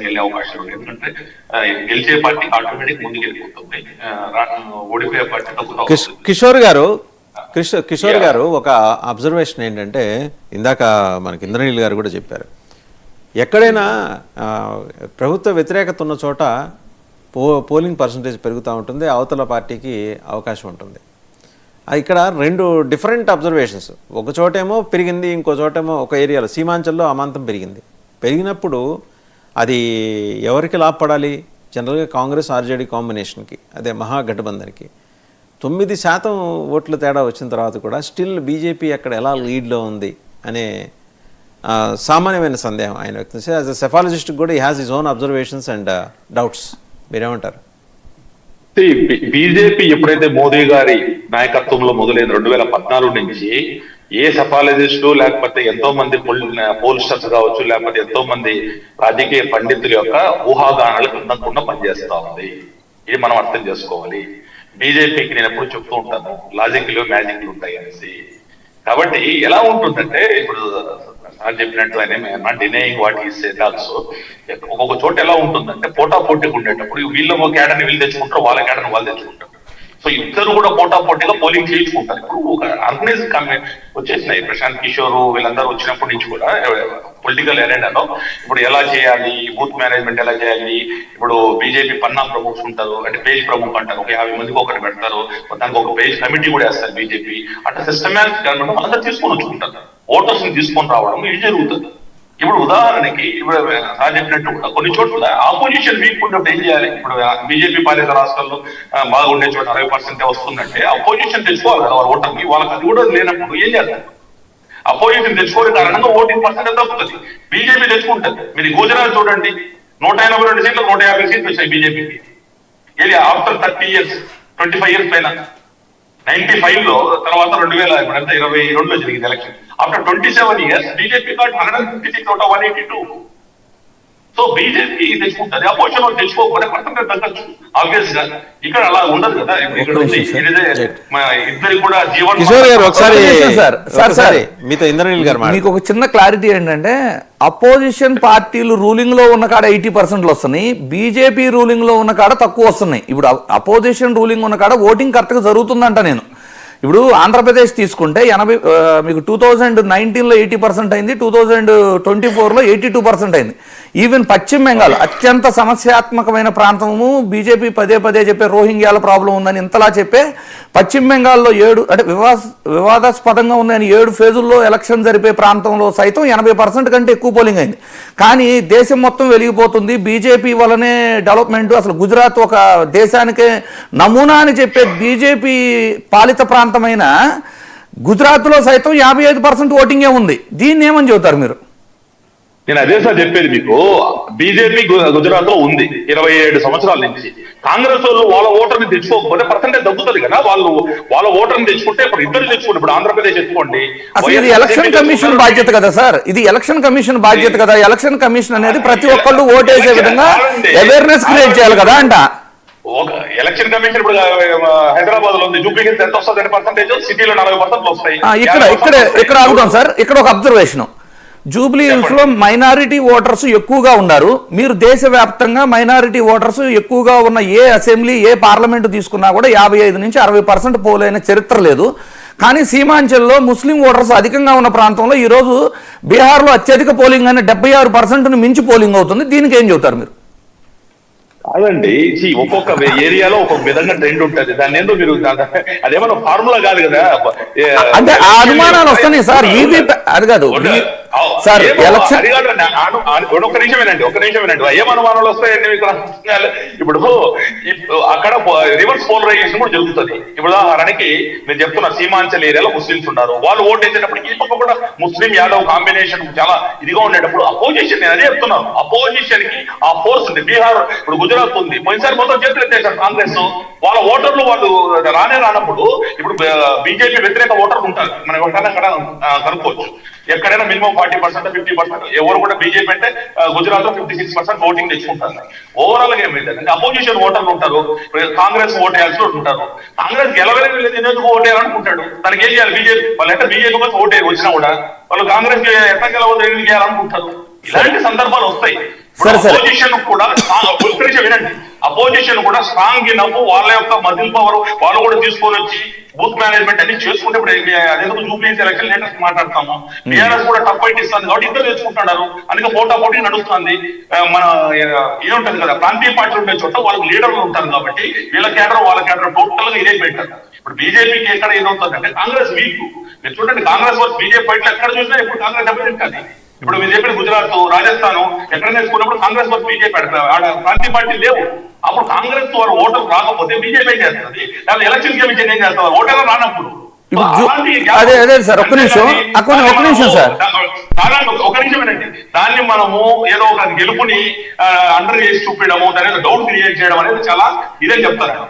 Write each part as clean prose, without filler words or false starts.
వెళ్ళే అవకాశం ఉంది. ఎందుకంటే గెలిచే పార్టీ ఆటోమేటిక్ ముందుకు వెళ్ళిపోతుంది, ఓడిపోయే పార్టీ తగ్గుతుంది. కిషోర్ గారు ఒక అబ్జర్వేషన్ ఏంటంటే, ఇందాక మనకి ఇంద్రనీల్ గారు కూడా చెప్పారు, ఎక్కడైనా ప్రభుత్వ వ్యతిరేకత ఉన్న చోట పోలింగ్ పర్సంటేజ్ పెరుగుతూ ఉంటుంది, అవతల పార్టీకి అవకాశం ఉంటుంది. ఇక్కడ రెండు డిఫరెంట్ అబ్జర్వేషన్స్. ఒక చోటేమో పెరిగింది, ఇంకో చోటేమో ఒక ఏరియాలో సీమాంచల్లో అమాంతం పెరిగినప్పుడు అది ఎవరికి లాభపడాలి? జనరల్గా కాంగ్రెస్ ఆర్జేడీ కాంబినేషన్కి, అదే మహాగఠబంధన్కి 9% ఓట్ల తేడా వచ్చిన తర్వాత కూడా స్టిల్ బీజేపీ అక్కడ ఎలా లీడ్లో ఉంది అనే సామాన్యమైన సందేహం ఆయన వ్యక్తం చేసి, యాజ్ అ సెఫాలజిస్ట్ కూడా ఈ has his own observations and doubts. మీరేమంటారు? బీజేపీ ఎప్పుడైతే మోదీ గారి నాయకత్వంలో మొదలైన 2014 నుంచి ఏ సెఫాలజిస్టు లేకపోతే ఎంతో మంది పోల్స్టర్స్ కావచ్చు, లేకపోతే ఎంతో మంది రాజకీయ పండితుల యొక్క ఊహాగానాలకు అందకుండా పనిచేస్తా ఉంది. ఇది మనం అర్థం చేసుకోవాలి. బీజేపీకి నేను ఎప్పుడు చెప్తూ ఉంటాను, లాజిక్లు మ్యాజిక్లు ఉంటాయి అనేసి. కాబట్టి ఎలా ఉంటుందంటే, ఇప్పుడు సార్ చెప్పినట్టు ఆయన నాట్ డినైయింగ్ వాట్ ఈ సెడ్ ఆల్సో, ఒక్కొక్క చోట ఎలా ఉంటుందంటే పోటాపోటీగా ఉండేటప్పుడు వీళ్ళ కేడర్ని వీళ్ళు తెచ్చుకుంటారు, వాళ్ళ కేడర్ని వాళ్ళు తెచ్చుకుంటారు. సో ఇద్దరు కూడా పోటాపోటీగా పోలింగ్ చేయించుకుంటారు. ఇప్పుడు ఒక ఆర్గనైజింగ్ వచ్చేసినాయి. ప్రశాంత్ కిషోర్ వీళ్ళందరూ వచ్చినప్పటి నుంచి కూడా పొలిటికల్ ఎరెండాలో ఇప్పుడు ఎలా చేయాలి, బూత్ మేనేజ్మెంట్ ఎలా చేయాలి, ఇప్పుడు బీజేపీ పన్నా ప్రముఖ్ ఉంటారు, అంటే పేజ్ ప్రముఖ్ అంటారు, ఒక 50 మందికి ఒకటి పెడతారు, దానికి ఒక పేజ్ కమిటీ కూడా వేస్తారు బీజేపీ. అట్లా సిస్టమాటిక్ గవర్నమెంట్ వాళ్ళందరూ తీసుకొని వచ్చుకుంటారు, ఓటర్స్ ని తీసుకొని రావడం ఇది జరుగుతుంది. ఇప్పుడు ఉదాహరణకి ఇప్పుడు సార్ చెప్పినట్టు కొన్ని చోట్ల ఆపోజిషన్ వీక్ ఉన్నప్పుడు ఏం చేయాలి? ఇప్పుడు బీజేపీ పాలిత రాష్ట్రాల్లో బాగుండే చోట 60% వస్తుందంటే అపోజిషన్ తెచ్చుకోవాలి కదా వాళ్ళ ఓటర్ని. వాళ్ళకి అది కూడా లేనప్పుడు ఏం చేస్తారు? అపోజిషన్ తెచ్చుకోవడం కారణంగా ఓటింగ్ పర్సెంటేజ్ తగ్గుతుంది. బీజేపీ తెచ్చుకుంటుంది. మీరు గుజరాత్ చూడండి, 182 సీట్లు 150 సీట్లు వచ్చాయి బీజేపీకి. ఇది ఆఫ్టర్ 30 years 25 years పైన 95 లో తర్వాత 2022లో జరిగింది election. After 27 years BJP got 156 out of 182. So BJP తెచ్చుకుంటుంది, అపోజిషన్ తెచ్చుకోకపోతే పర్సెంటేజ్ తగ్గచ్చు ఆబ్వియస్ గా. ఇక్కడ అలా ఉండదు కదా. ఇద్దరికి కూడా జీవన్. కిషోర్ గారు ఒకసారి మీతో ఇంద్రనీల్ గారు మీకు ఒక చిన్న క్లారిటీ ఏంటంటే, అపోజిషన్ పార్టీలు రూలింగ్ లో ఉన్న కాడ 80% వస్తున్నాయి, బీజేపీ రూలింగ్ లో ఉన్న కాడ తక్కువ వస్తున్నాయి. ఇప్పుడు అపోజిషన్ రూలింగ్ ఉన్న కాడ ఓటింగ్ కరెక్ట్ గా జరుగుతుందంట. నేను ఇప్పుడు ఆంధ్రప్రదేశ్ తీసుకుంటే మీకు 2019లో 80% అయింది, 2024లో 82% అయింది. ఈవెన్ పశ్చిమ బెంగాల్ అత్యంత సమస్యాత్మకమైన ప్రాంతము, బీజేపీ పదే పదే చెప్పే రోహింగ్యాల ప్రాబ్లం ఉందని ఇంతలా చెప్పే పశ్చిమ బెంగాల్లో 7 అంటే వివాదాస్పదంగా ఉందని 7 ఫేజుల్లో ఎలక్షన్ జరిపే ప్రాంతంలో సైతం 80% కంటే ఎక్కువ పోలింగ్ అయింది. కానీ దేశం మొత్తం వెలిగిపోతుంది బీజేపీ వల్లనే డెవలప్మెంట్. అసలు గుజరాత్ ఒక దేశానికే నమూనా అని చెప్పే బీజేపీ పాలిత ప్రాంతమైన గుజరాత్లో సైతం 55% ఓటింగే ఉంది. దీన్ని ఏమని చెబుతారు మీరు? నేను అదే సార్ చెప్పేది మీకు. బీజేపీ గుజరాత్ లో ఉంది 27 సంవత్సరాల నుంచి. కాంగ్రెస్ వాళ్ళు వాళ్ళ ఓటర్ని తెచ్చుకోకపోతే పర్సెంటేజ్ తగ్గుతుంది కదా. వాళ్ళ ఓటర్ని తెచ్చుకుంటే ఇప్పుడు ఇద్దరు తెచ్చుకోండి. ఇప్పుడు ఆంధ్రప్రదేశ్ తెచ్చుకోండి. ఇది ఎలక్షన్ కమిషన్ బాధ్యత కదా సార్, ఇది ఎలక్షన్ కమిషన్ బాధ్యత కదా. ఎలక్షన్ కమిషన్ అనేది ప్రతి ఒక్కళ్ళు ఓటేసే విధంగా అవేర్నెస్ క్రియేట్ చేయాలి కదా అంట. ఎలక్షన్ కమిషన్ ఇప్పుడు హైదరాబాద్ లో ఉంది, జూబ్లీహిల్స్ ఎంత వస్తుంది పర్సెంటేజ్, సిటీలో 40% వస్తాయి. ఇక్కడ ఆగుతాం సార్. ఇక్కడ ఒక అబ్జర్వేషన్, జూబ్లీ హిల్స్ లో మైనారిటీ ఓటర్స్ ఎక్కువగా ఉన్నారు. మీరు దేశవ్యాప్తంగా మైనారిటీ ఓటర్స్ ఎక్కువగా ఉన్న ఏ అసెంబ్లీ ఏ పార్లమెంట్ తీసుకున్నా కూడా 55 నుంచి 60% పోలైన చరిత్ర లేదు. కానీ సీమాంచల్లో ముస్లిం ఓటర్స్ అధికంగా ఉన్న ప్రాంతంలో ఈరోజు బీహార్లో అత్యధిక పోలింగ్ అని 76% మించి పోలింగ్ అవుతుంది. దీనికి ఏం చెబుతారు మీరు? కాదండి, ఒక్కొక్క ఏరియాలో ఒక్కొక్క విధంగా ట్రెండ్ ఉంటుంది. దాన్ని ఏందో మీరు అదేమన్నా ఫార్ములా కాదు కదా. అంటే ఆ అనుమానాలు వస్తున్నాయి సార్. అది కాదు సార్ ఎలక్షన్. ఒక్క నిమిషం వినండి. ఏం అనుమానాలు వస్తాయండి ఇప్పుడు అక్కడ రివర్స్ పోలరైజేషన్ కూడా జరుగుతుంది. ఇప్పుడు ఉదాహరణకి నేను చెప్తున్నా, సీమాంచల్ ఏరియాలో ముస్లింస్ ఉన్నారు, వాళ్ళు ఓటు వేసేటప్పటికి ఈ పక్క కూడా ముస్లిం యాదవ్ కాంబినేషన్ చాలా ఇదిగా ఉండేటప్పుడు అపోజిషన్, నేను అదే చెప్తున్నాను, అపోజిషన్ కి ఆ ఫోర్స్ ఉంది. బీహార్ ఇప్పుడు గుజరాత్ ఉంది, పోయినసారి మొత్తం చేతులు ఎత్తేసారు కాంగ్రెస్. వాళ్ళ ఓటర్లు వాళ్ళు రానప్పుడు ఇప్పుడు బీజేపీ వ్యతిరేక ఓటర్లు ఉంటారు. మనం ఎవరైనా అక్కడ కనుక్కోవచ్చు. ఎక్కడైనా మినిమం 40% 50%. ఎవరు కూడా బీజేపీ అంటే గుజరాత్ లో 56% ఓటింగ్ తెచ్చుకుంటారు. ఓవరాల్ గా ఏమైందంటే అపోజిషన్ ఓటర్లు ఉంటారు, కాంగ్రెస్ ఓటు వేయాల్సి ఉంటారు. కాంగ్రెస్ గెలవలేదు ఎందుకు ఓటు వేయాలనుకుంటాడు, తనకి ఏం చేయాలి? బీజేపీ వాళ్ళు ఎట్లా బీజేపీ ఓటు వచ్చినా కూడా వాళ్ళు కాంగ్రెస్ ఎట్లా గెలవదు చేయాలనుకుంటారు. ఇలాంటి సందర్భాలు వస్తాయి. సరే, సరే. అపోజిషన్ కూడా వినండి, అపోజిషన్ కూడా స్ట్రాంగ్ ఇనఫ్ వాళ్ళ యొక్క మజిల్ పవర్ వాళ్ళు కూడా తీసుకొని వచ్చి బూత్ మేనేజ్మెంట్ అన్ని చేసుకుంటే ఇప్పుడు అదేదో జూబ్లీస్ ఎలక్షన్ లేటెస్ట్ మాట్లాడతాము. టీఆర్ఎస్ కూడా టఫ్ ఫైట్ ఇస్తుంది కాబట్టి ఇద్దరు తెచ్చుకుంటున్నారు. అందుకే పోటా పోటీ నడుస్తుంది. మన ఏముంటది కదా, ప్రాంతీయ పార్టీలు ఉండే చోట వాళ్ళకి లీడర్లు ఉంటారు కాబట్టి వీళ్ళ కేడర్ వాళ్ళ కేడర్ టోటల్ గా ఇదే పెట్టారు. ఇప్పుడు బీజేపీకి ఎక్కడ ఏదవుతుందంటే కాంగ్రెస్ వీక్. మీరు చూడండి, కాంగ్రెస్ వర్సెస్ బీజేపీ ఫైట్లు ఎక్కడ చూసినా ఇప్పుడు కాంగ్రెస్ దెబ్బతింటుంది. ఇప్పుడు మీరు చెప్పిన గుజరాత్, రాజస్థాన్ ఎక్కడ నేర్చుకున్నప్పుడు కాంగ్రెస్ వర్సెస్ బీజేపీ ప్రాంతీయ పార్టీ లేవు. అప్పుడు కాంగ్రెస్ వారు ఓటర్ రాకపోతే బీజేపీ ఏం చేస్తుంది? లేదా ఎలక్షన్ కమిషన్ ఏం చేస్తారు? ఓటర్ రానప్పుడు అదే అదే సార్, ఒక్క నిమిషం ఒక్క నిమిషం సార్, ఒక నిమిషం ఏంటంటే దాన్ని మనము ఏదో ఒక గెలుపుని అండర్ చేసి చూపించడము, దాని డౌట్ క్రియేట్ చేయడం అనేది చాలా ఇదే చెప్తారు.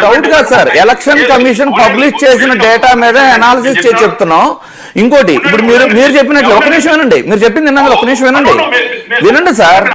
డౌట్ కాదు సార్, ఎలక్షన్ కమిషన్ పబ్లిష్ చేసిన డేటా మీద అనాలిసిస్ చేసి చెప్తున్నాం. ఇంకోటి, ఇప్పుడు మీరు చెప్పినట్లు ఒక నిమిషం వినండి, మీరు చెప్పింది ఒక నిమిషం వినండి సార్.